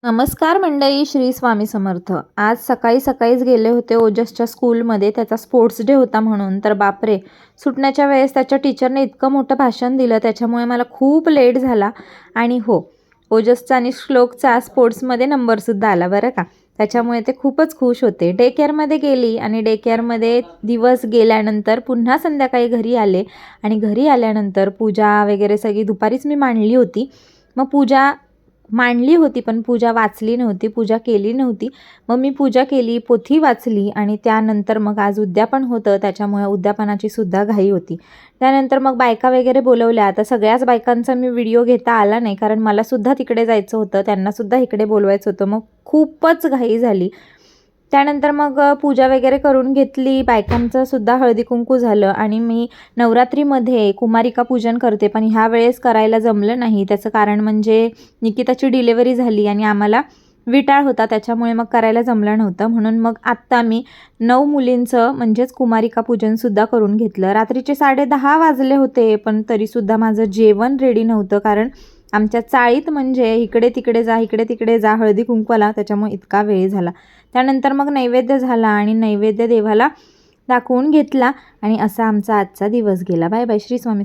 नमस्कार मंडळी, श्री स्वामी समर्थ. आज सकाळी सकाळीच गेले होते ओजसच्या स्कूलमध्ये. त्याचा स्पोर्ट्स डे होता म्हणून. तर बापरे, सुटण्याच्या वेळेस त्याच्या टीचरने इतकं मोठं भाषण दिलं, त्याच्यामुळे मला खूप लेट झाला. आणि हो, ओजसचा आणि श्लोकचा स्पोर्ट्समध्ये नंबरसुद्धा आला बरं का. त्याच्यामुळे ते खूपच खुश होते. डे केअरमध्ये गेली आणि डे केअरमध्ये दिवस गेल्यानंतर पुन्हा संध्याकाळी घरी आले. आणि घरी आल्यानंतर पूजा वगैरे सगळी दुपारीच मी मांडली होती. मग पूजा मांडली होती पण पूजा वाचली नव्हती, पूजा केली नव्हती. मग मी पूजा केली, पोथी वाचली आणि त्यानंतर मग आज उद्यापन होतं, त्याच्यामुळे उद्यापनाची सुद्धा घाई होती. त्यानंतर मग बायका वगैरे बोलवल्या. आता सगळ्याच बायकांचा मी व्हिडिओ घेता आला नाही, कारण मला सुद्धा तिकडे जायचं होतं, त्यांनासुद्धा इकडे बोलवायचं होतं. मग खूपच घाई झाली. त्यानंतर मग पूजा वगैरे करून घेतली. बायकांचं सुद्धा हळदी कुंकू झालं आणि मी नवरात्रीमध्ये कुमारिका पूजन करते, पण ह्या वेळेस करायला जमलं नाही. त्याचं कारण म्हणजे निकिताची डिलिव्हरी झाली आणि आम्हाला विटाळ होता, त्याच्यामुळे मग करायला जमलं नव्हतं. म्हणून मग आत्ता मी 9 मुलींचं म्हणजेच कुमारिका पूजनसुद्धा करून घेतलं. रात्रीचे 10:30 वाजले होते, पण तरीसुद्धा माझं जेवण रेडी नव्हतं, कारण आमच्या चाळीत म्हणजे इकडे तिकडे जा, इकडे तिकडे जा, हळदी कुंकवाला, त्याच्यामुळे इतका वेळ झाला. त्यानंतर मग नैवेद्य झाला आणि नैवेद्य देवाला दाखवून घेतला आणि असा आमचा आजचा दिवस गेला. Bye bye. श्री स्वामी.